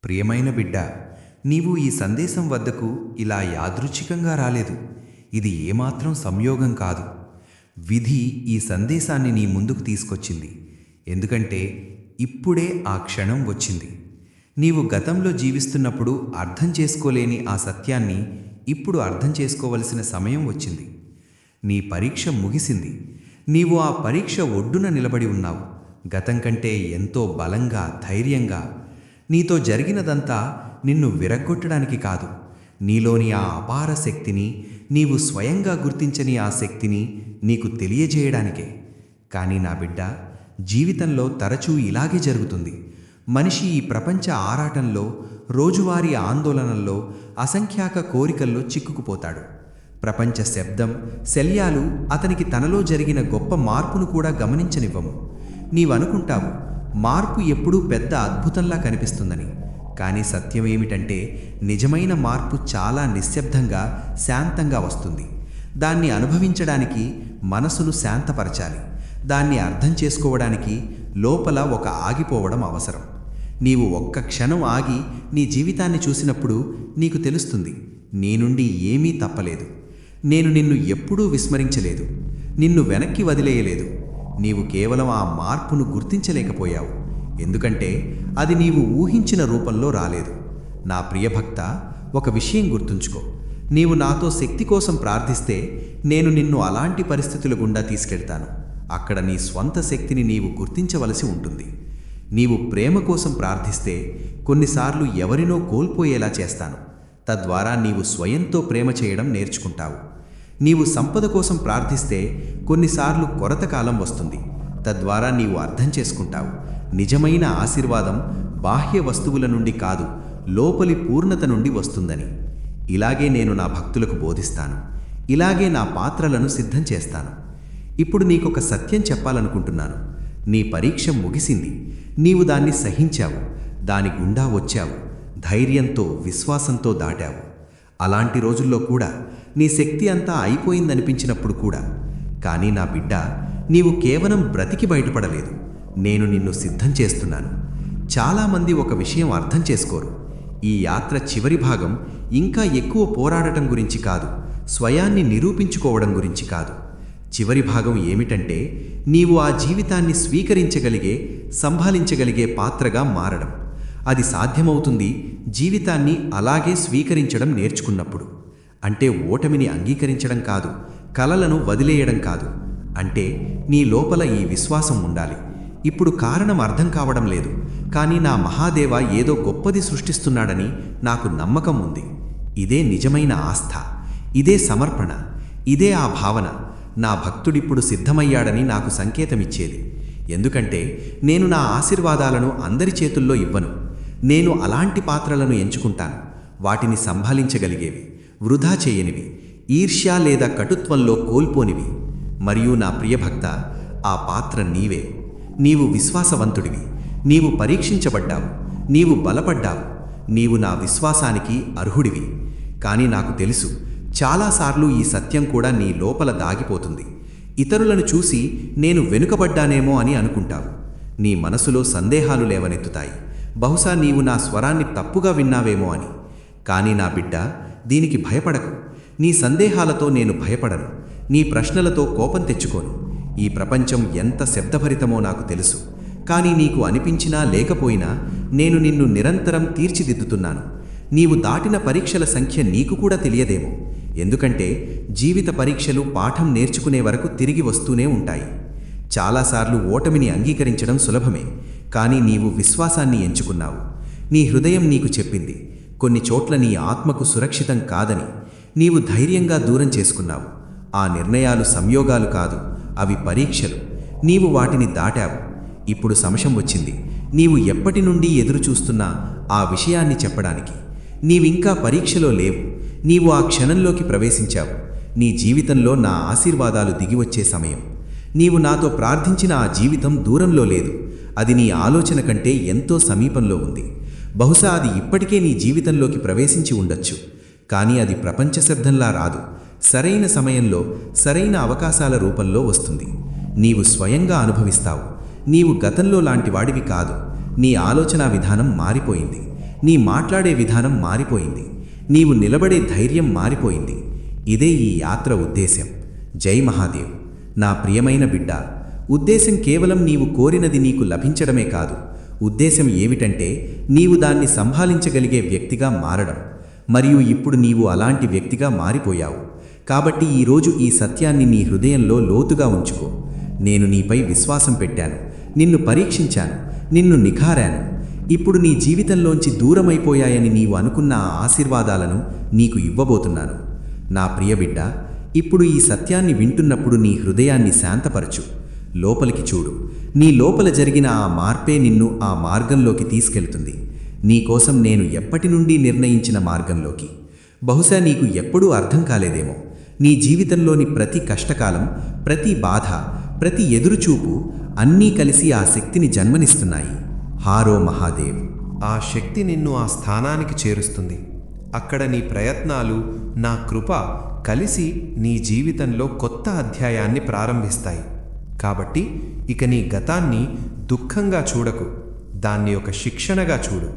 ప్రియమైన బిడ్డ, నీవు ఈ సందేశం వద్దకు ఇలా యాదృచ్ఛికంగా రాలేదు. ఇది ఏమాత్రం సంయోగం కాదు. విధి ఈ సందేశాన్ని నీ ముందుకు తీసుకొచ్చింది. ఎందుకంటే ఇప్పుడే ఆ క్షణం వచ్చింది. నీవు గతంలో జీవిస్తున్నప్పుడు అర్థం చేసుకోలేని ఆ సత్యాన్ని ఇప్పుడు అర్థం చేసుకోవలసిన సమయం వచ్చింది. నీ పరీక్ష ముగిసింది. నీవు ఆ పరీక్ష ఒడ్డున నిలబడి ఉన్నావు. గతం కంటే ఎంతో బలంగా, ధైర్యంగా. నీతో జరిగినదంతా నిన్ను విరగ్గొట్టడానికి కాదు, నీలోని ఆ అపార శక్తిని, నీవు స్వయంగా గుర్తించని ఆ శక్తిని నీకు తెలియజేయడానికే. కానీ నా బిడ్డ, జీవితంలో తరచూ ఇలాగే జరుగుతుంది. మనిషి ఈ ప్రపంచ ఆరాటంలో, రోజువారీ ఆందోళనల్లో, అసంఖ్యాక కోరికల్లో చిక్కుకుపోతాడు. ప్రపంచ శబ్దం, శల్యాలు అతనికి తనలో జరిగిన గొప్ప మార్పును కూడా గమనించనివ్వము. నీవనుకుంటావు మార్పు ఎప్పుడూ పెద్ద అద్భుతంలా కనిపిస్తుందని. కానీ సత్యమేమిటంటే నిజమైన మార్పు చాలా నిశ్శబ్దంగా, శాంతంగా వస్తుంది. దాన్ని అనుభవించడానికి మనసును శాంతపరచాలి. దాన్ని అర్థం చేసుకోవడానికి లోపల ఒక ఆగిపోవడం అవసరం. నీవు ఒక్క క్షణం ఆగి నీ జీవితాన్ని చూసినప్పుడు నీకు తెలుస్తుంది, నీ నుండి ఏమీ తప్పలేదు. నేను నిన్ను ఎప్పుడూ విస్మరించలేదు, నిన్ను వెనక్కి వదిలేయలేదు. నీవు కేవలం ఆ మార్పును గుర్తించలేకపోయావు. ఎందుకంటే అది నీవు ఊహించిన రూపంలో రాలేదు. నా ప్రియభక్త, ఒక విషయం గుర్తుంచుకో. నీవు నాతో శక్తి కోసం ప్రార్థిస్తే నేను నిన్ను అలాంటి పరిస్థితుల గుండా తీసుకెళ్తాను. అక్కడ నీ స్వంత శక్తిని నీవు గుర్తించవలసి ఉంటుంది. నీవు ప్రేమ కోసం ప్రార్థిస్తే కొన్నిసార్లు ఎవరినో కోల్పోయేలా చేస్తాను. తద్వారా నీవు స్వయంతో ప్రేమ చేయడం నేర్చుకుంటావు. నీవు సంపద కోసం ప్రార్థిస్తే కొన్నిసార్లు కొరత కాలం వస్తుంది. తద్వారా నీవు అర్థం చేసుకుంటావు, నిజమైన ఆశీర్వాదం బాహ్య వస్తువుల నుండి కాదు, లోపలి పూర్ణత నుండి వస్తుందని. ఇలాగే నేను నా భక్తులకు బోధిస్తాను. ఇలాగే నా పాత్రలను సిద్ధం చేస్తాను. ఇప్పుడు నీకొక సత్యం చెప్పాలనుకుంటున్నాను. నీ పరీక్ష ముగిసింది. నీవు దాన్ని సహించావు, దాని గుండా వచ్చావు, ధైర్యంతో, విశ్వాసంతో దాటావు. అలాంటి రోజుల్లో కూడా నీ శక్తి అంతా అయిపోయిందనిపించినప్పుడు కూడా. కానీ నా బిడ్డ, నీవు కేవలం బ్రతికి బయటపడలేదు, నేను నిన్ను సిద్ధం చేస్తున్నాను. చాలామంది ఒక విషయం అర్థం చేసుకోరు. ఈ యాత్ర చివరి భాగం ఇంకా ఎక్కువ పోరాడటం గురించి కాదు, స్వయాన్ని నిరూపించుకోవడం గురించి కాదు. చివరి భాగం ఏమిటంటే నీవు ఆ జీవితాన్ని స్వీకరించగలిగే, సంభాళించగలిగే పాత్రగా మారడం. అది సాధ్యమవుతుంది జీవితాన్ని అలాగే స్వీకరించడం నేర్చుకున్నప్పుడు. అంటే ఓటమిని అంగీకరించడం కాదు, కలలను వదిలేయడం కాదు. అంటే నీ లోపల ఈ విశ్వాసం ఉండాలి. ఇప్పుడు కారణం అర్థం కావడం లేదు, కానీ నా మహాదేవ ఏదో గొప్పది సృష్టిస్తున్నాడని నాకు నమ్మకం ఉంది. ఇదే నిజమైన ఆస్థ, ఇదే సమర్పణ, ఇదే ఆ భావన. నా భక్తుడిప్పుడు సిద్ధమయ్యాడని నాకు సంకేతమిచ్చేది. ఎందుకంటే నేను నా ఆశీర్వాదాలను అందరి చేతుల్లో ఇవ్వను. నేను అలాంటి పాత్రలను ఎంచుకుంటాను, వాటిని సంభాళించగలిగేవి, వృధా చేయనివి, ఈర్ష్య లేదా కటుత్వంలో కోల్పోనివి. మరియు నా ప్రియభక్త, ఆ పాత్ర నీవే. నీవు విశ్వాసవంతుడివి, నీవు పరీక్షించబడ్డావు, నీవు బలపడ్డావు, నీవు నా విశ్వాసానికి అర్హుడివి. కానీ నాకు తెలుసు, చాలాసార్లు ఈ సత్యం కూడా నీ లోపల దాగిపోతుంది. ఇతరులను చూసి నేను వెనుకబడ్డానేమో అని అనుకుంటావు. నీ మనసులో సందేహాలు లేవనెత్తుతాయి, బహుశా నీవు నా స్వరాన్ని తప్పుగా విన్నావేమో అని. కానీ నా బిడ్డ, దీనికి భయపడకు. నీ సందేహాలతో నేను భయపడను, నీ ప్రశ్నలతో కోపం తెచ్చుకోను. ఈ ప్రపంచం ఎంత శబ్దభరితమో నాకు తెలుసు. కానీ నీకు అనిపించినా లేకపోయినా నేను నిన్ను నిరంతరం తీర్చిదిద్దుతున్నాను. నీవు దాటిన పరీక్షల సంఖ్య నీకు కూడా తెలియదేమో. ఎందుకంటే జీవిత పరీక్షలు పాఠం నేర్చుకునే వరకు తిరిగి వస్తూనే ఉంటాయి. చాలాసార్లు ఓటమిని అంగీకరించడం సులభమే, కానీ నీవు విశ్వాసాన్ని ఎంచుకున్నావు. నీ హృదయం నీకు చెప్పింది, కొన్ని చోట్ల నీ ఆత్మకు సురక్షితం కాదని. నీవు ధైర్యంగా దూరం చేసుకున్నావు. ఆ నిర్ణయాలు సంయోగాలు కాదు, అవి పరీక్షలు. నీవు వాటిని దాటావు. ఇప్పుడు సమయం వచ్చింది, నీవు ఎప్పటి నుండి ఎదురు చూస్తున్నా ఆ విషయాన్ని చెప్పడానికి. నీవింకా పరీక్షలో లేవు, నీవు ఆ క్షణంలోకి ప్రవేశించావు. నీ జీవితంలో నా ఆశీర్వాదాలు దిగివచ్చే సమయం. నీవు నాతో ప్రార్థించిన ఆ జీవితం దూరంలో లేదు, అది నీ ఆలోచన కంటే ఎంతో సమీపంలో ఉంది. బహుశా అది ఇప్పటికే నీ జీవితంలోకి ప్రవేశించి ఉండొచ్చు, కానీ అది ప్రపంచ శబ్దంలా రాదు. సరైన సమయంలో, సరైన అవకాశాల రూపంలో వస్తుంది. నీవు స్వయంగా అనుభవిస్తావు. నీవు గతంలో లాంటి వాడివి కాదు. నీ ఆలోచన విధానం మారిపోయింది. నీ మాట్లాడే విధానం మారిపోయింది. నీవు నిలబడే ధైర్యం మారిపోయింది. ఇదే ఈ యాత్ర ఉద్దేశ్యం. జై మహాదేవ్. నా ప్రియమైన బిడ్డ, ఉద్దేశం కేవలం నీవు కోరినది నీకు లభించడమే కాదు. ఉద్దేశం ఏమిటంటే నీవు దాన్ని సంభాళించగలిగే వ్యక్తిగా మారడం. మరియు ఇప్పుడు నీవు అలాంటి వ్యక్తిగా మారిపోయావు. కాబట్టి ఈరోజు ఈ సత్యాన్ని నీ హృదయంలో లోతుగా ఉంచుకో. నేను నీపై విశ్వాసం పెట్టాను, నిన్ను పరీక్షించాను, నిన్ను నిఖారాను. ఇప్పుడు నీ జీవితంలోంచి దూరమైపోయాయని నీవు అనుకున్న ఆ ఆశీర్వాదాలను నీకు ఇవ్వబోతున్నాను. నా ప్రియబిడ్డ, ఇప్పుడు ఈ సత్యాన్ని వింటున్నప్పుడు నీ హృదయాన్ని శాంతపరచు. లోపలికి చూడు. నీ లోపల జరిగిన ఆ మార్పే నిన్ను ఆ మార్గంలోకి తీసుకెళ్తుంది. నీకోసం నేను ఎప్పటి నుండి నిర్ణయించిన మార్గంలోకి. బహుశా నీకు ఎప్పుడూ అర్థం కాలేదేమో. నీ జీవితంలోని ప్రతి కష్టకాలం, ప్రతి బాధ, ప్రతి ఎదురుచూపు అన్నీ కలిసి ఆ శక్తిని జన్మనిస్తున్నాయి. హారో మహాదేవ్. ఆ శక్తి నిన్ను ఆ స్థానానికి చేరుస్తుంది. అక్కడ నీ ప్రయత్నాలు, నా కృప కలిసి నీ జీవితంలో కొత్త అధ్యాయాన్ని ప్రారంభిస్తాయి. కాబట్టి ఇక నీ గతాన్ని దుఃఖంగా చూడకు, దాన్ని ఒక శిక్షణగా చూడు.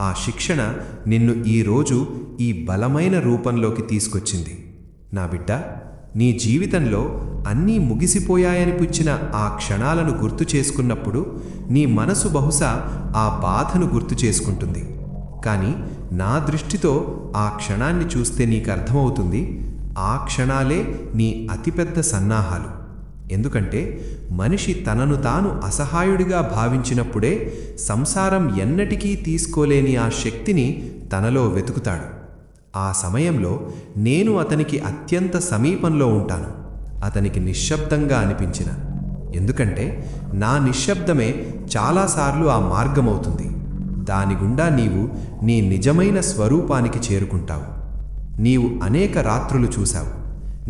ఆ శిక్షణ నిన్ను ఈరోజు ఈ బలమైన రూపంలోకి తీసుకొచ్చింది. నా బిడ్డ, నీ జీవితంలో అన్నీ ముగిసిపోయాయనిపించిన ఆ క్షణాలను గుర్తు చేసుకున్నప్పుడు నీ మనసు బహుశా ఆ బాధను గుర్తు చేసుకుంటుంది. కానీ నా దృష్టితో ఆ క్షణాన్ని చూస్తే నీకు అర్థమవుతుంది, ఆ క్షణాలే నీ అతిపెద్ద సన్నాహాలు. ఎందుకంటే మనిషి తనను తాను అసహాయుడిగా భావించినప్పుడే సంసారం ఎన్నటికీ తీసుకోలేని ఆ శక్తిని తనలో వెతుకుతాడు. ఆ సమయంలో నేను అతనికి అత్యంత సమీపంలో ఉంటాను. అతనికి నిశ్శబ్దంగా అనిపించిన, ఎందుకంటే నా నిశ్శబ్దమే చాలాసార్లు ఆ మార్గమవుతుంది. దాని గుండా నీవు నీ నిజమైన స్వరూపానికి చేరుకుంటావు. నీవు అనేక రాత్రులు చూశావు.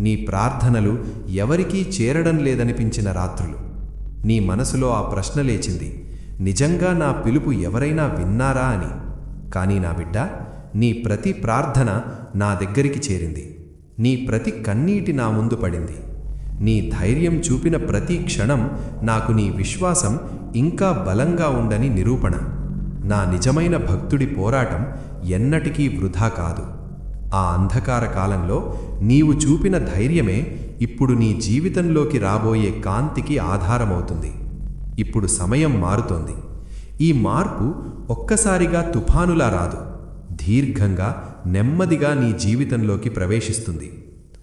నీ ప్రార్థనలు ఎవరికీ చేరడం లేదనిపించిన రాత్రులు. నీ మనసులో ఆ ప్రశ్న లేచింది, నిజంగా నా పిలుపు ఎవరైనా విన్నారా అని. కానీ నా బిడ్డ, నీ ప్రతి ప్రార్థన నా దగ్గరికి చేరింది. నీ ప్రతి కన్నీటి నా ముందు పడింది. నీ ధైర్యం చూపిన ప్రతి క్షణం నాకు నీ విశ్వాసం ఇంకా బలంగా ఉందని నిరూపణ. నా నిజమైన భక్తుడి పోరాటం ఎన్నటికీ వృధా కాదు. ఆ అంధకార కాలంలో నీవు చూపిన ధైర్యమే ఇప్పుడు నీ జీవితంలోకి రాబోయే కాంతికి ఆధారమవుతుంది. ఇప్పుడు సమయం మారుతోంది. ఈ మార్పు ఒక్కసారిగా తుఫానులా రాదు. దీర్ఘంగా, నెమ్మదిగా నీ జీవితంలోకి ప్రవేశిస్తుంది.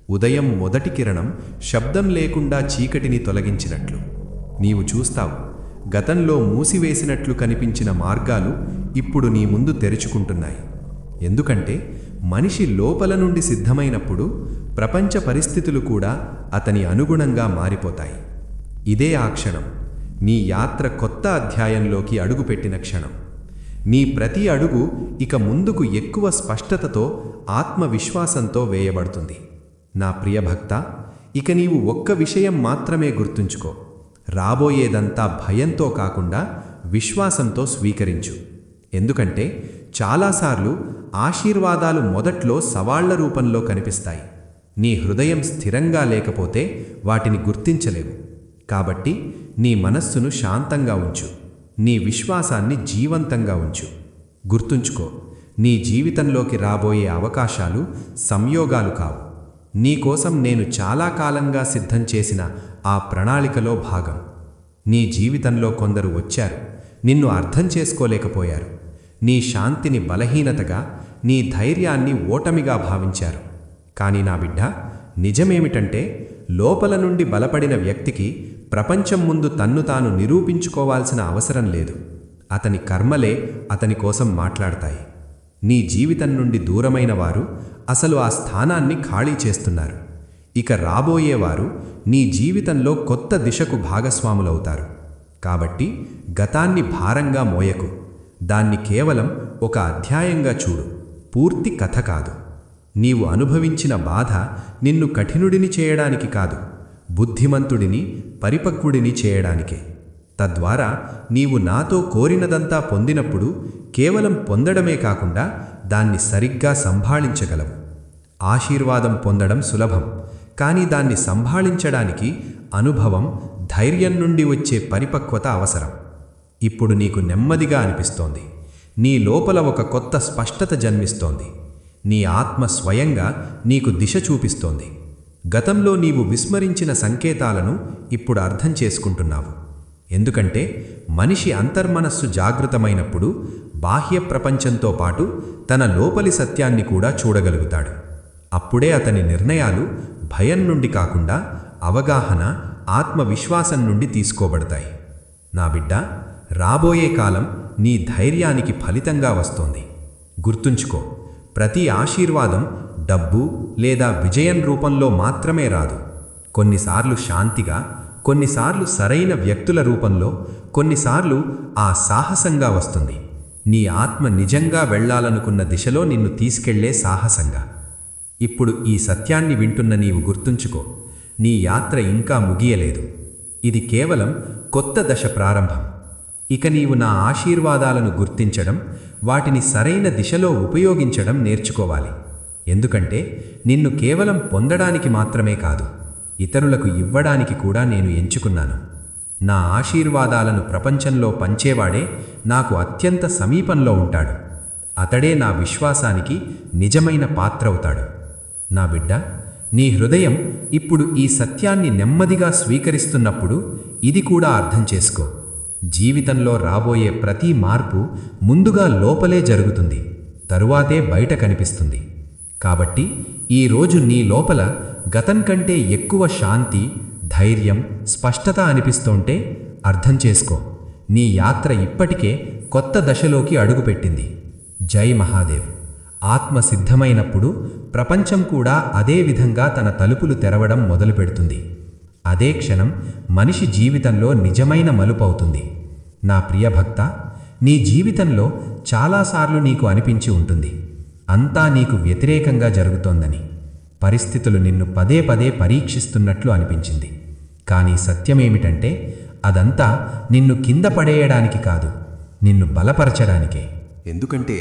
ఉదయం మొదటి కిరణం శబ్దం లేకుండా చీకటిని తొలగించినట్లు. నీవు చూస్తావు, గతంలో మూసివేసినట్లు కనిపించిన మార్గాలు ఇప్పుడు నీ ముందు తెరుచుకుంటున్నాయి. ఎందుకంటే మనిషి లోపల నుండి సిద్ధమైనప్పుడు ప్రపంచ పరిస్థితులు కూడా అతని అనుగుణంగా మారిపోతాయి. ఇదే ఆ క్షణం. నీ యాత్ర కొత్త అధ్యాయంలోకి అడుగుపెట్టిన క్షణం. నీ ప్రతి అడుగు ఇక ముందుకు ఎక్కువ స్పష్టతతో, ఆత్మవిశ్వాసంతో వేయబడుతుంది. నా ప్రియభక్త, ఇక నీవు ఒక్క విషయం మాత్రమే గుర్తుంచుకో. రాబోయేదంతా భయంతో కాకుండా విశ్వాసంతో స్వీకరించు. ఎందుకంటే చాలాసార్లు ఆశీర్వాదాలు మొదట్లో సవాళ్ల రూపంలో కనిపిస్తాయి. నీ హృదయం స్థిరంగా లేకపోతే వాటిని గుర్తించలేవు. కాబట్టి నీ మనస్సును శాంతంగా ఉంచు. నీ విశ్వాసాన్ని జీవంతంగా ఉంచు. గుర్తుంచుకో, నీ జీవితంలోకి రాబోయే అవకాశాలు సంయోగాలు కావు. నీకోసం నేను చాలా కాలంగా సిద్ధం చేసిన ఆ ప్రణాళికలో భాగం. నీ జీవితంలో కొందరు వచ్చారు, నిన్ను అర్థం చేసుకోలేకపోయారు. నీ శాంతిని బలహీనతగా, నీ ధైర్యాన్ని ఓటమిగా భావించారు. కానీ నా బిడ్డ, నిజమేమిటంటే లోపల నుండి బలపడిన వ్యక్తికి ప్రపంచం ముందు తన్ను తాను నిరూపించుకోవాల్సిన అవసరం లేదు. అతని కర్మలే అతని కోసం మాట్లాడతాయి. నీ జీవితం నుండి దూరమైన వారు అసలు ఆ స్థానాన్ని ఖాళీ చేస్తున్నారు. ఇక రాబోయేవారు నీ జీవితంలో కొత్త దిశకు భాగస్వాములవుతారు. కాబట్టి గతాన్ని భారంగా మోయకు. దాన్ని కేవలం ఒక అధ్యాయంగా చూడు, పూర్తి కథ కాదు. నీవు అనుభవించిన బాధ నిన్ను కఠినుడిని చేయడానికి కాదు, బుద్ధిమంతుడిని, పరిపక్వుడిని చేయడానికే. తద్వారా నీవు నాతో కోరినదంతా పొందినప్పుడు కేవలం పొందడమే కాకుండా దాన్ని సరిగ్గా సంభాళించగలవు. ఆశీర్వాదం పొందడం సులభం, కానీ దాన్ని సంభాళించడానికి అనుభవం, ధైర్యం నుండి వచ్చే పరిపక్వత అవసరం. ఇప్పుడు నీకు నెమ్మదిగా అనిపిస్తోంది. నీ లోపల ఒక కొత్త స్పష్టత జన్మిస్తోంది. నీ ఆత్మ స్వయంగా నీకు దిశ చూపిస్తోంది. గతంలో నీవు విస్మరించిన సంకేతాలను ఇప్పుడు అర్థం చేసుకుంటున్నావు. ఎందుకంటే మనిషి అంతర్మనస్సు జాగృతమైనప్పుడు బాహ్య ప్రపంచంతో పాటు తన లోపలి సత్యాన్ని కూడా చూడగలుగుతాడు. అప్పుడే అతని నిర్ణయాలు భయం నుండి కాకుండా అవగాహన, ఆత్మవిశ్వాసం నుండి తీసుకోబడతాయి. నా బిడ్డ, రాబోయే కాలం నీ ధైర్యానికి ఫలితంగా వస్తోంది. గుర్తుంచుకో, ప్రతి ఆశీర్వాదం డబ్బు లేదా విజయం రూపంలో మాత్రమే రాదు. కొన్నిసార్లు శాంతిగా, కొన్నిసార్లు సరైన వ్యక్తుల రూపంలో, కొన్నిసార్లు ఆ సాహసంగా వస్తుంది. నీ ఆత్మ నిజంగా వెళ్ళాలనుకున్న దిశలో నిన్ను తీసుకెళ్లే సాహసంగా. ఇప్పుడు ఈ సత్యాన్ని వింటున్న నీవు గుర్తుంచుకో, నీ యాత్ర ఇంకా ముగియలేదు. ఇది కేవలం కొత్త దశ ప్రారంభం. ఇక నీవు నా ఆశీర్వాదాలను గుర్తించడం, వాటిని సరైన దిశలో ఉపయోగించడం నేర్చుకోవాలి. ఎందుకంటే నిన్ను కేవలం పొందడానికి మాత్రమే కాదు, ఇతరులకు ఇవ్వడానికి కూడా నేను ఎంచుకున్నాను. నా ఆశీర్వాదాలను ప్రపంచంలో పంచేవాడే నాకు అత్యంత సమీపంలో ఉంటాడు. అతడే నా విశ్వాసానికి నిజమైన పాత్రవుతాడు. నా బిడ్డ, నీ హృదయం ఇప్పుడు ఈ సత్యాన్ని నెమ్మదిగా స్వీకరిస్తున్నప్పుడు ఇది కూడా అర్థం చేసుకో. జీవితంలో రాబోయే ప్రతి మార్పు ముందుగా లోపలే జరుగుతుంది, తరువాతే బయట కనిపిస్తుంది. కాబట్టి ఈరోజు నీ లోపల గతం కంటే ఎక్కువ శాంతి, ధైర్యం, స్పష్టత అనిపిస్తుంటే అర్థం చేసుకో, నీ యాత్ర ఇప్పటికే కొత్త దశలోకి అడుగుపెట్టింది. జై మహాదేవ్. ఆత్మ సిద్ధమైనప్పుడు ప్రపంచం కూడా అదే విధంగా తన తలుపులు తెరవడం మొదలుపెడుతుంది. అదే క్షణం మనిషి జీవితంలో నిజమైన మలుపవుతుంది. నా ప్రియభక్త, నీ జీవితంలో చాలాసార్లు నీకు అనిపించి ఉంటుంది, అంతా నీకు వ్యతిరేకంగా జరుగుతోందని. పరిస్థితులు నిన్ను పదే పదే పరీక్షిస్తున్నట్లు అనిపించింది. కానీ సత్యమేమిటంటే అదంతా నిన్ను కింద పడేయడానికి కాదు, నిన్ను బలపరచడానికే. ఎందుకంటే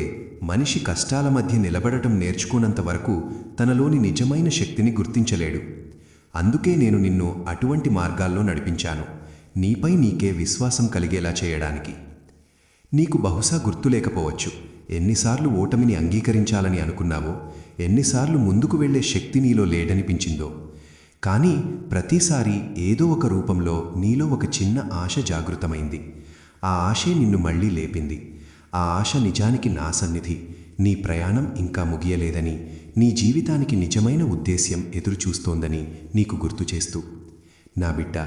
మనిషి కష్టాల మధ్య నిలబడటం నేర్చుకున్నంత వరకు తనలోని నిజమైన శక్తిని గుర్తించలేడు. అందుకే నేను నిన్ను అటువంటి మార్గాల్లో నడిపించాను, నీపై నీకే విశ్వాసం కలిగేలా చేయడానికి. నీకు బహుశా గుర్తులేకపోవచ్చు, ఎన్నిసార్లు ఓటమిని అంగీకరించాలని అనుకున్నావో, ఎన్నిసార్లు ముందుకు వెళ్లే శక్తి నీలో లేడనిపించిందో. కానీ ప్రతిసారి ఏదో ఒక రూపంలో నీలో ఒక చిన్న ఆశ జాగృతమైంది. ఆ ఆశే నిన్ను మళ్లీ లేపింది. ఆ ఆశ నిజానికి నా సన్నిధి, నీ ప్రయాణం ఇంకా ముగియలేదని, నీ జీవితానికి నిజమైన ఉద్దేశ్యం ఎదురుచూస్తోందని నీకు గుర్తు చేస్తూ. నా బిడ్డ,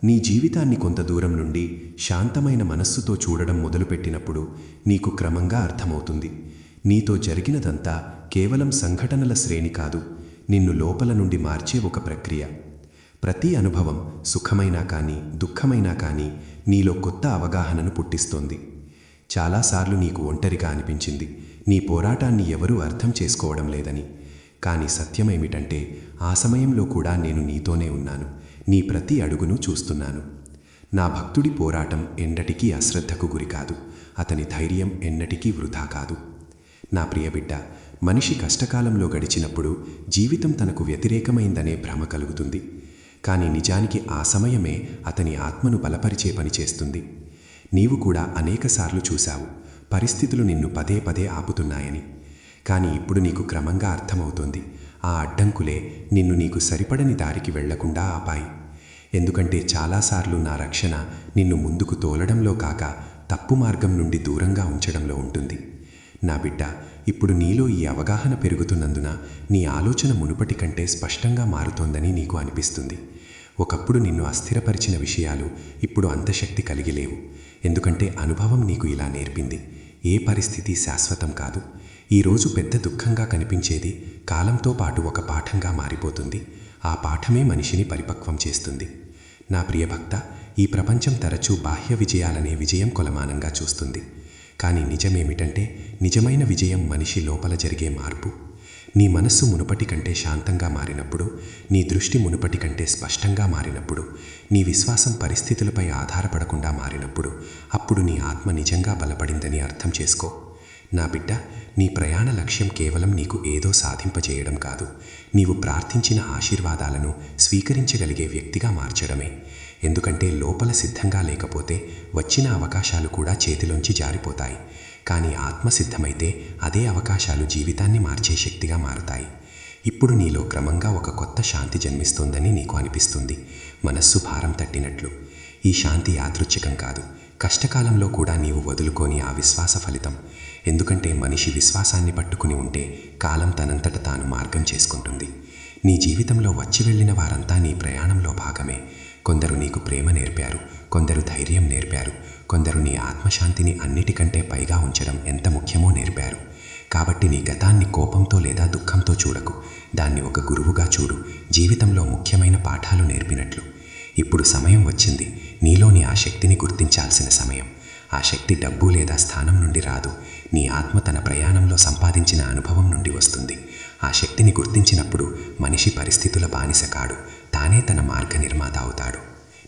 నీ జీవితాన్ని కొంత దూరం నుండి శాంతమైన మనస్సుతో చూడడం మొదలుపెట్టినప్పుడు నీకు క్రమంగా అర్థమవుతుంది, నీతో జరిగినదంతా కేవలం సంఘటనల శ్రేణి కాదు, నిన్ను లోపల నుండి మార్చే ఒక ప్రక్రియ. ప్రతి అనుభవం, సుఖమైనా కానీ దుఃఖమైనా కానీ, నీలో కొత్త అవగాహనను పుట్టిస్తోంది. చాలాసార్లు నీకు ఒంటరిగా అనిపించింది, నీ పోరాటాన్ని ఎవరూ అర్థం చేసుకోవడం లేదని. కానీ సత్యమేమిటంటే ఆ సమయంలో కూడా నేను నీతోనే ఉన్నాను, నీ ప్రతి అడుగును చూస్తున్నాను. నా భక్తుడి పోరాటం ఎన్నటికీ అశ్రద్ధకు గురి కాదు, అతని ధైర్యం ఎన్నటికీ వృధా కాదు. నా ప్రియబిడ్డ, మనిషి కష్టకాలంలో గడిచినప్పుడు జీవితం తనకు వ్యతిరేకమైందనే భ్రమ కలుగుతుంది. కానీ నిజానికి ఆ సమయమే అతని ఆత్మను బలపరిచే పని చేస్తుంది. నీవు కూడా అనేకసార్లు చూశావు, పరిస్థితులు నిన్ను పదే పదే ఆపుతున్నాయని. కానీ ఇప్పుడు నీకు క్రమంగా అర్థమవుతోంది, ఆ అడ్డంకులే నిన్ను నీకు సరిపడని దారికి వెళ్లకుండా ఆపాయి. ఎందుకంటే చాలాసార్లు నా రక్షణ నిన్ను ముందుకు తోలడంలో కాక తప్పు మార్గం నుండి దూరంగా ఉంచడంలో ఉంటుంది. నా బిడ్డ, ఇప్పుడు నీలో ఈ అవగాహన పెరుగుతున్నందున నీ ఆలోచన మునుపటి కంటే స్పష్టంగా మారుతోందని నీకు అనిపిస్తుంది. ఒకప్పుడు నిన్ను అస్థిరపరిచిన విషయాలు ఇప్పుడు అంత శక్తి కలిగి లేవు. ఎందుకంటే అనుభవం నీకు ఇలా నేర్పింది, ఏ పరిస్థితి శాశ్వతం కాదు. ఈరోజు పెద్ద దుఃఖంగా కనిపించేది కాలంతో పాటు ఒక పాఠంగా మారిపోతుంది. ఆ పాఠమే మనిషిని పరిపక్వం చేస్తుంది. నా ప్రియభక్త, ఈ ప్రపంచం తరచూ బాహ్య విజయాలనే విజయం కొలమానంగా చూస్తుంది. కానీ నిజమేమిటంటే నిజమైన విజయం మనిషి లోపల జరిగే మార్పు. నీ మనస్సు మునుపటి కంటే శాంతంగా మారినప్పుడు, నీ దృష్టి మునుపటి కంటే స్పష్టంగా మారినప్పుడు, నీ విశ్వాసం పరిస్థితులపై ఆధారపడకుండా మారినప్పుడు, అప్పుడు నీ ఆత్మ నిజంగా బలపడిందని అర్థం చేసుకో. నా బిడ్డ, నీ ప్రయాణ లక్ష్యం కేవలం నీకు ఏదో సాధింపజేయడం కాదు, నీవు ప్రార్థించిన ఆశీర్వాదాలను స్వీకరించగలిగే వ్యక్తిగా మార్చడమే. ఎందుకంటే లోపల సిద్ధంగా లేకపోతే వచ్చిన అవకాశాలు కూడా చేతిలోంచి జారిపోతాయి. కానీ ఆత్మసిద్ధమైతే అదే అవకాశాలు జీవితాన్ని మార్చే శక్తిగా మారుతాయి. ఇప్పుడు నీలో క్రమంగా ఒక కొత్త శాంతి జన్మిస్తోందని నీకు అనిపిస్తుంది, మనస్సు భారం తట్టినట్లు. ఈ శాంతి యాదృచ్ఛికం కాదు, కష్టకాలంలో కూడా నీవు వదులుకొని ఆ విశ్వాస ఫలితం. ఎందుకంటే మనిషి విశ్వాసాన్ని పట్టుకుని ఉంటే కాలం తనంతట తాను మార్గం చేసుకుంటుంది. నీ జీవితంలో వచ్చి వెళ్ళిన వారంతా నీ ప్రయాణంలో భాగమే. కొందరు నీకు ప్రేమ నేర్పారు, కొందరు ధైర్యం నేర్పారు, కొందరు నీ ఆత్మశాంతిని అన్నిటికంటే పైగా ఉంచడం ఎంత ముఖ్యమో నేర్పారు. కాబట్టి నీ గతాన్ని కోపంతో లేదా దుఃఖంతో చూడకు, దాన్ని ఒక గురువుగా చూడు, జీవితంలో ముఖ్యమైన పాఠాలు నేర్పినట్లు. ఇప్పుడు సమయం వచ్చింది, నీలోని ఆ శక్తిని గుర్తించాల్సిన సమయం. ఆ శక్తి డబ్బు లేదా స్థానం నుండి రాదు, నీ ఆత్మ తన ప్రయాణంలో సంపాదించిన అనుభవం నుండి వస్తుంది. ఆ శక్తిని గుర్తించినప్పుడు మనిషి పరిస్థితుల బానిస కాడు, తానే తన మార్గ నిర్మాత అవుతాడు.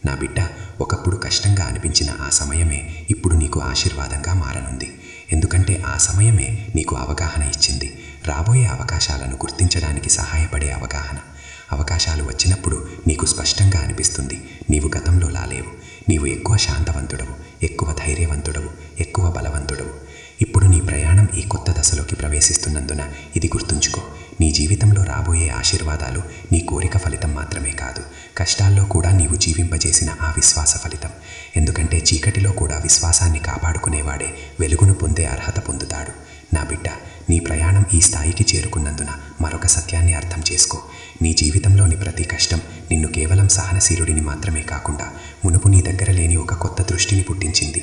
నా బిడ్డ, ఒకప్పుడు కష్టంగా అనిపించిన ఆ సమయమే ఇప్పుడు నీకు ఆశీర్వాదంగా మారనుంది. ఎందుకంటే ఆ సమయమే నీకు అవగాహన ఇచ్చింది, రాబోయే అవకాశాలను గుర్తించడానికి సహాయపడే అవగాహన. అవకాశాలు వచ్చినప్పుడు నీకు స్పష్టంగా అనిపిస్తుంది, నీవు గతంలో లాలేవు, నీవు ఎక్కువ శాంతవంతుడవు, ఎక్కువ ధైర్యవంతుడవు, ఎక్కువ బలవంతుడవు. ఇప్పుడు నీ ప్రయాణం ఈ కొత్త దశలోకి ప్రవేశిస్తున్నందున ఇది గుర్తుంచుకో, నీ జీవితంలో రాబోయే ఆశీర్వాదాలు నీ కోరిక ఫలితం మాత్రమే కాదు, కష్టాల్లో కూడా నీవు జీవింపజేసిన ఆ విశ్వాస ఫలితం. ఎందుకంటే చీకటిలో కూడా విశ్వాసాన్ని కాపాడుకునేవాడే వెలుగును పొందే అర్హత పొందుతాడు. నా బిడ్డ, నీ ప్రయాణం ఈ స్థాయికి చేరుకున్నందున మరొక సత్యాన్ని అర్థం చేసుకో. నీ జీవితంలోని ప్రతి కష్టం నిన్ను కేవలం సహనశీలుడిని మాత్రమే కాకుండా మునుపు నీ దగ్గర లేని ఒక కొత్త దృష్టిని పుట్టించింది.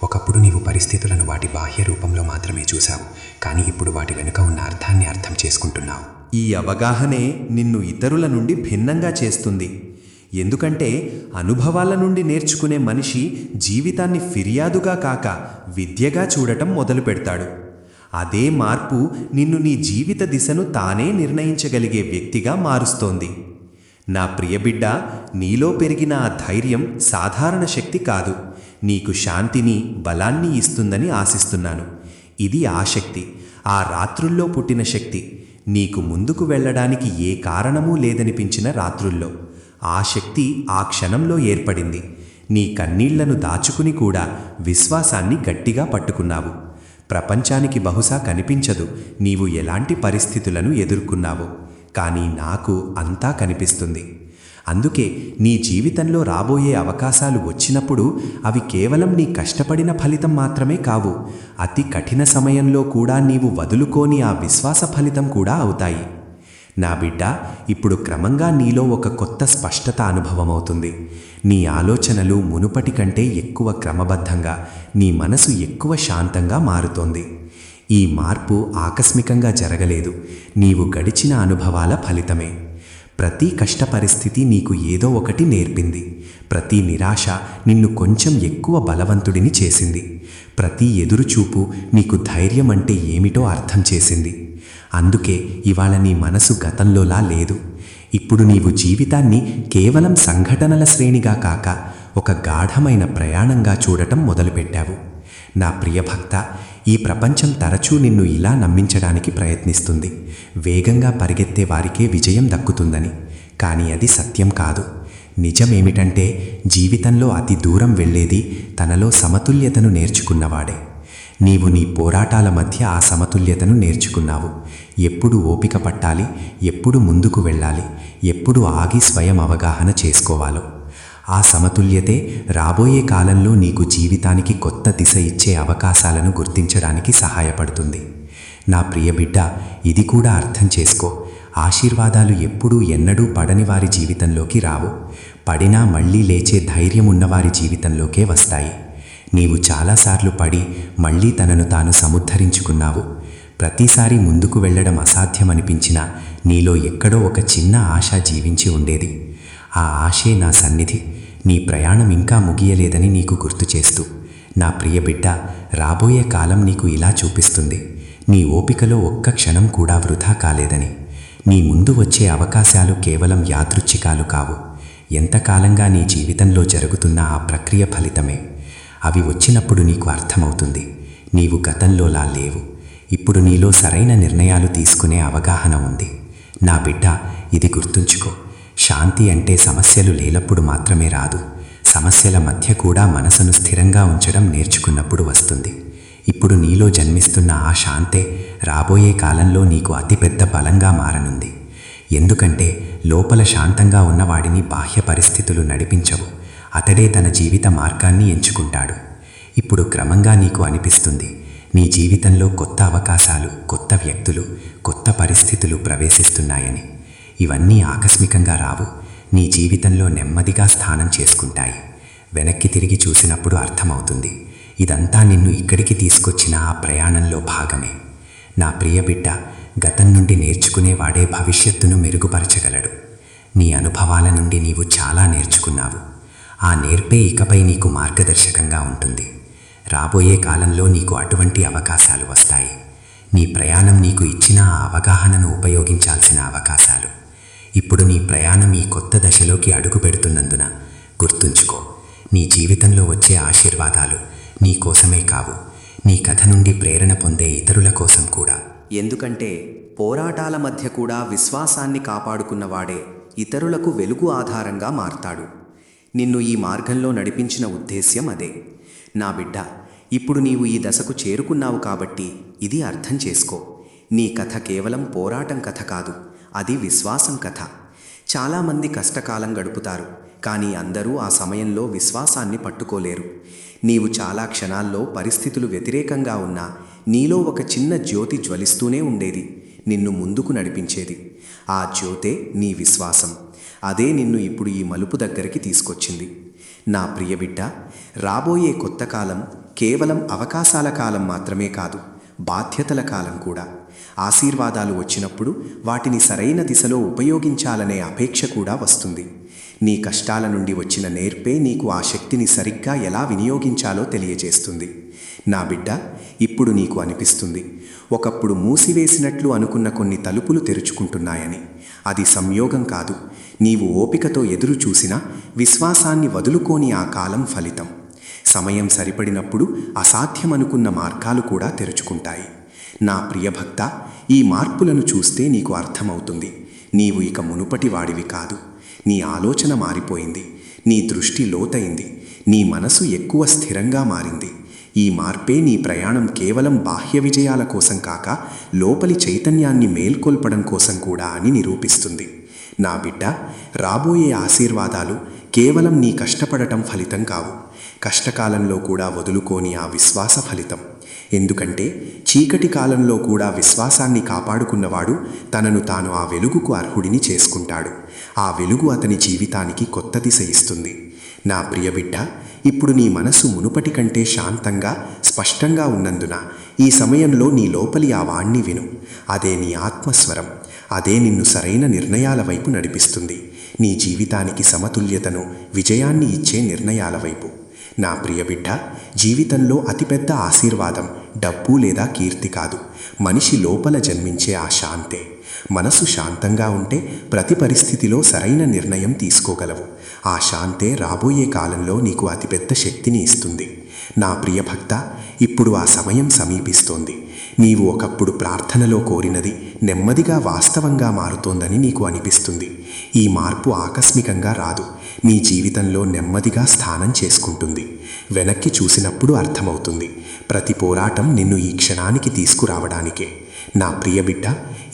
ఒకప్పుడు నీవు పరిస్థితులను వాటి బాహ్య రూపంలో మాత్రమే చూశావు, కానీ ఇప్పుడు వాటి వెనుక ఉన్న అర్థాన్ని అర్థం చేసుకుంటున్నావు. ఈ అవగాహనే నిన్ను ఇతరుల నుండి భిన్నంగా చేస్తుంది. ఎందుకంటే అనుభవాల నుండి నేర్చుకునే మనిషి జీవితాన్ని ఫిర్యాదుగా కాక విద్యగా చూడటం మొదలు పెడతాడు. అదే మార్పు నిన్ను నీ జీవిత దిశను తానే నిర్ణయించగలిగే వ్యక్తిగా మారుస్తోంది. నా ప్రియబిడ్డ, నీలో పెరిగిన ఆ ధైర్యం సాధారణ శక్తి కాదు, నీకు శాంతిని, బలాన్ని ఇస్తుందని ఆశిస్తున్నాను. ఇది ఆ శక్తి, ఆ రాత్రుల్లో పుట్టిన శక్తి, నీకు ముందుకు వెళ్ళడానికి ఏ కారణమూ లేదనిపించిన రాత్రుల్లో. ఆ శక్తి ఆ క్షణంలో ఏర్పడింది. నీ కన్నీళ్లను దాచుకుని కూడా విశ్వాసాన్ని గట్టిగా పట్టుకున్నావు. ప్రపంచానికి బహుశా కనిపించదు నీవు ఎలాంటి పరిస్థితులను ఎదుర్కొన్నావో, కానీ నాకు అంతా కనిపిస్తుంది. అందుకే నీ జీవితంలో రాబోయే అవకాశాలు వచ్చినప్పుడు అవి కేవలం నీ కష్టపడిన ఫలితం మాత్రమే కావు, అతి కఠిన సమయంలో కూడా నీవు వదులుకోని ఆ విశ్వాస ఫలితం కూడా అవుతాయి. నా బిడ్డ, ఇప్పుడు క్రమంగా నీలో ఒక కొత్త స్పష్టత అనుభవమవుతుంది. నీ ఆలోచనలు మునుపటి కంటే ఎక్కువ క్రమబద్ధంగా, నీ మనసు ఎక్కువ శాంతంగా మారుతోంది. ఈ మార్పు ఆకస్మికంగా జరగలేదు, నీవు గడిచిన అనుభవాల ఫలితమే. ప్రతి కష్ట పరిస్థితి నీకు ఏదో ఒకటి నేర్పింది. ప్రతి నిరాశ నిన్ను కొంచెం ఎక్కువ బలవంతుడిని చేసింది. ప్రతి ఎదురుచూపు నీకు ధైర్యం అంటే ఏమిటో అర్థం చేసింది. అందుకే ఇవాళ నీ మనసు గతంలోలా లేదు. ఇప్పుడు నీవు జీవితాన్ని కేవలం సంఘటనల శ్రేణిగా కాక ఒక గాఢమైన ప్రయాణంగా చూడటం మొదలుపెట్టావు. నా ప్రియభక్త, ఈ ప్రపంచం తరచూ నిన్ను ఇలా నమ్మించడానికి ప్రయత్నిస్తుంది, వేగంగా పరిగెత్తే వారికే విజయం దక్కుతుందని. కానీ అది సత్యం కాదు. నిజమేమిటంటే జీవితంలో అతి దూరం వెళ్ళేది తనలో సమతుల్యతను నేర్చుకున్నవాడే. నీవు నీ పోరాటాల మధ్య ఆ సమతుల్యతను నేర్చుకున్నావు. ఎప్పుడు ఓపిక పట్టాలి, ఎప్పుడు ముందుకు వెళ్ళాలి, ఎప్పుడు ఆగి స్వయం అవగాహన చేసుకోవాలో. ఆ సమతుల్యతే రాబోయే కాలంలో నీకు జీవితానికి కొత్త దిశ ఇచ్చే అవకాశాలను గుర్తించడానికి సహాయపడుతుంది. నా ప్రియబిడ్డ, ఇది కూడా అర్థం చేసుకో, ఆశీర్వాదాలు ఎప్పుడూ ఎన్నడూ పడని వారి జీవితంలోకి రావు. పడినా మళ్ళీ లేచే ధైర్యం ఉన్నవారి జీవితంలోకే వస్తాయి. నీవు చాలాసార్లు పడి మళ్ళీ తనను తాను సముద్ధరించుకున్నావు. ప్రతిసారి ముందుకు వెళ్ళడం అసాధ్యమనిపించినా నీలో ఎక్కడో ఒక చిన్న ఆశ జీవించి ఉండేది. ఆ ఆశే నా సన్నిధి, నీ ప్రయాణం ఇంకా ముగియలేదని నీకు గుర్తు చేస్తూ. నా ప్రియబిడ్డ, రాబోయే కాలం నీకు ఇలా చూపిస్తుంది, నీ ఓపికలో ఒక్క క్షణం కూడా వృధా కాలేదని. నీ ముందు వచ్చే అవకాశాలు కేవలం యాదృచ్ఛికాలు కావు, ఎంతకాలంగా నీ జీవితంలో జరుగుతున్న ఆ ప్రక్రియ ఫలితమే. అవి వచ్చినప్పుడు నీకు అర్థమవుతుంది, నీవు గతంలోలా లేవు. ఇప్పుడు నీలో సరైన నిర్ణయాలు తీసుకునే అవగాహన ఉంది. నా బిడ్డ, ఇది గుర్తుంచుకో, శాంతి అంటే సమస్యలు లేనప్పుడు మాత్రమే రాదు, సమస్యల మధ్య కూడా మనసును స్థిరంగా ఉంచడం నేర్చుకున్నప్పుడు వస్తుంది. ఇప్పుడు నీలో జన్మిస్తున్న ఆ శాంతే రాబోయే కాలంలో నీకు అతిపెద్ద బలంగా మారనుంది. ఎందుకంటే లోపల శాంతంగా ఉన్నవాడిని బాహ్య పరిస్థితులు నడిపించవు. అతడే తన జీవిత మార్గాన్ని ఎంచుకుంటాడు. ఇప్పుడు క్రమంగా నీకు అనిపిస్తుంది, నీ జీవితంలో కొత్త అవకాశాలు, కొత్త వ్యక్తులు, కొత్త పరిస్థితులు ప్రవేశిస్తున్నాయని. ఇవన్నీ ఆకస్మికంగా రావు, నీ జీవితంలో నెమ్మదిగా స్థానం చేసుకుంటాయి. వెనక్కి తిరిగి చూసినప్పుడు అర్థమవుతుంది, ఇదంతా నిన్ను ఇక్కడికి తీసుకొచ్చిన ఆ ప్రయాణంలో భాగమే. నా ప్రియ బిడ్డ, గతం నుండి నేర్చుకునేవాడే భవిష్యత్తును మెరుగుపరచగలడు. నీ అనుభవాల నుండి నీవు చాలా నేర్చుకున్నావు. ఆ నేర్పే ఇకపై నీకు మార్గదర్శకంగా ఉంటుంది. రాబోయే కాలంలో నీకు అటువంటి అవకాశాలు వస్తాయి. నీ ప్రయాణం నీకు ఇచ్చిన ఆ అవగాహనను ఉపయోగించాల్సిన అవకాశాలు. ఇప్పుడు నీ ప్రయాణం ఈ కొత్త దశలోకి అడుగు పెడుతున్నందున గుర్తుంచుకో, నీ జీవితంలో వచ్చే ఆశీర్వాదాలు నీ కోసమే కావు, నీ కథ నుండి ప్రేరణ పొందే ఇతరుల కోసం కూడా. ఎందుకంటే పోరాటాల మధ్య కూడా విశ్వాసాన్ని కాపాడుకున్నవాడే ఇతరులకు వెలుగు ఆధారంగా మారతాడు. నిన్ను ఈ మార్గంలో నడిపించిన ఉద్దేశ్యం అదే. నా బిడ్డ, ఇప్పుడు నీవు ఈ దశకు చేరుకున్నావు కాబట్టి ఇది అర్థం చేసుకో. నీ కథ కేవలం పోరాటం కథ కాదు, అది విశ్వాసం కథ. చాలామంది కష్టకాలం గడుపుతారు, కానీ అందరూ ఆ సమయంలో విశ్వాసాన్ని పట్టుకోలేరు. నీవు చాలా క్షణాల్లో పరిస్థితులు వ్యతిరేకంగా ఉన్నా నీలో ఒక చిన్న జ్యోతి జ్వలిస్తూనే ఉండేది, నిన్ను ముందుకు నడిపించేది. ఆ జ్యోతే నీ విశ్వాసం. అదే నిన్ను ఇప్పుడు ఈ మలుపు దగ్గరికి తీసుకొచ్చింది. నా ప్రియ బిడ్డ, రాబోయే కొత్త కాలం కేవలం అవకాశాల కాలం మాత్రమే కాదు, బాధ్యతల కాలం కూడా. ఆశీర్వాదాలు వచ్చినప్పుడు వాటిని సరైన దిశలో ఉపయోగించాలనే అపేక్ష కూడా వస్తుంది. నీ కష్టాల నుండి వచ్చిన నేర్పే నీకు ఆ శక్తిని సరిగ్గా ఎలా వినియోగించాలో తెలియజేస్తుంది. నా బిడ్డ, ఇప్పుడు నీకు అనిపిస్తుంది, ఒకప్పుడు మూసివేసినట్లు అనుకున్న కొన్ని తలుపులు తెరుచుకుంటున్నాయని. అది సంయోగం కాదు, నీవు ఓపికతో ఎదురు చూసిన విశ్వాసాన్ని వదులుకోని ఆ కాలం ఫలితం. సమయం సరిపడినప్పుడు అసాధ్యమనుకున్న మార్గాలు కూడా తెరుచుకుంటాయి. నా ప్రియభక్త, ఈ మార్పులను చూస్తే నీకు అర్థమవుతుంది, నీవు ఇక మునుపటి వాడివి కాదు. నీ ఆలోచన మారిపోయింది, నీ దృష్టి లోతైంది, నీ మనసు ఎక్కువ స్థిరంగా మారింది. ఈ మార్పే నీ ప్రయాణం కేవలం బాహ్య విజయాల కోసం కాక లోపలి చైతన్యాన్ని మేల్కొల్పడం కోసం కూడా అని నిరూపిస్తుంది. నా బిడ్డ, రాబోయే ఆశీర్వాదాలు కేవలం నీ కష్టపడటం ఫలితం కావు, కష్టకాలంలో కూడా వదులుకోని ఆ విశ్వాస ఫలితం. ఎందుకంటే చీకటి కాలంలో కూడా విశ్వాసాన్ని కాపాడుకున్నవాడు తనను తాను ఆ వెలుగుకు అర్హుడిని చేసుకుంటాడు. ఆ వెలుగు అతని జీవితానికి కొత్త దిశ ఇస్తుంది. నా ప్రియబిడ్డ, ఇప్పుడు నీ మనసు మునుపటి కంటే శాంతంగా, స్పష్టంగా ఉన్నందున ఈ సమయంలో నీ లోపలి ఆ వాణ్ణి విను. అదే నీ ఆత్మస్వరం. అదే నిన్ను సరైన నిర్ణయాల వైపు నడిపిస్తుంది, నీ జీవితానికి సమతుల్యతను, విజయాన్ని ఇచ్చే నిర్ణయాల వైపు. నా ప్రియబిడ్డ, జీవితంలో అతిపెద్ద ఆశీర్వాదం డబ్బు లేదా కీర్తి కాదు, మనిషి లోపల జన్మించే ఆ శాంతే. మనసు శాంతంగా ఉంటే ప్రతి పరిస్థితిలో సరైన నిర్ణయం తీసుకోగలవు. ఆ శాంతే రాబోయే కాలంలో నీకు అతిపెద్ద శక్తిని ఇస్తుంది. నా ప్రియభక్త, ఇప్పుడు ఆ సమయం సమీపిస్తోంది. నీవు ఒకప్పుడు ప్రార్థనలో కోరినది నెమ్మదిగా వాస్తవంగా మారుతోందని నీకు అనిపిస్తుంది. ఈ మార్పు ఆకస్మికంగా రాదు, నీ జీవితంలో నెమ్మదిగా స్థానం చేసుకుంటుంది. వెనక్కి చూసినప్పుడు అర్థమవుతుంది, ప్రతి పోరాటం నిన్ను ఈ క్షణానికి తీసుకురావడానికే. నా ప్రియబిడ్డ,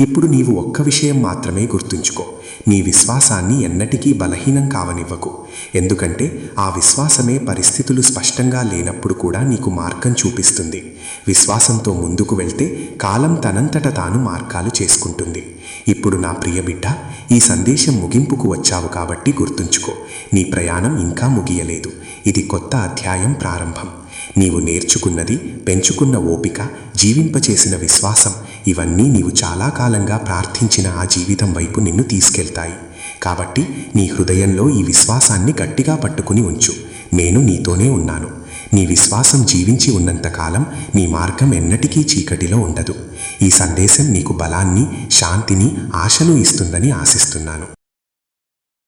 ఇప్పుడు నీవు ఒక్క విషయం మాత్రమే గుర్తుంచుకో, నీ విశ్వాసాన్ని ఎన్నటికీ బలహీనం కావనివ్వకు. ఎందుకంటే ఆ విశ్వాసమే పరిస్థితులు స్పష్టంగా లేనప్పుడు కూడా నీకు మార్గం చూపిస్తుంది. విశ్వాసంతో ముందుకు వెళ్తే కాలం తనంతట తాను మార్గాలు చేసుకుంటుంది. ఇప్పుడు నా ప్రియబిడ్డ, ఈ సందేశం ముగింపుకు వచ్చావు కాబట్టి గుర్తుంచుకో, నీ ప్రయాణం ఇంకా ముగియలేదు. ఇది కొత్త అధ్యాయం ప్రారంభం. నీవు నేర్చుకున్నది, పెంచుకున్న ఓపిక, జీవింపచేసిన విశ్వాసం, ఇవన్నీ నీవు చాలా కాలంగా ప్రార్థించిన ఆ జీవితం వైపు నిన్ను తీసుకెళ్తాయి. కాబట్టి నీ హృదయంలో ఈ విశ్వాసాన్ని గట్టిగా పట్టుకుని ఉంచు. నేను నీతోనే ఉన్నాను. నీ విశ్వాసం జీవించి ఉన్నంతకాలం నీ మార్గం ఎన్నటికీ చీకటిలో ఉండదు. ఈ సందేశం నీకు బలాన్ని, శాంతిని, ఆశను ఇస్తుందని ఆశిస్తున్నాను.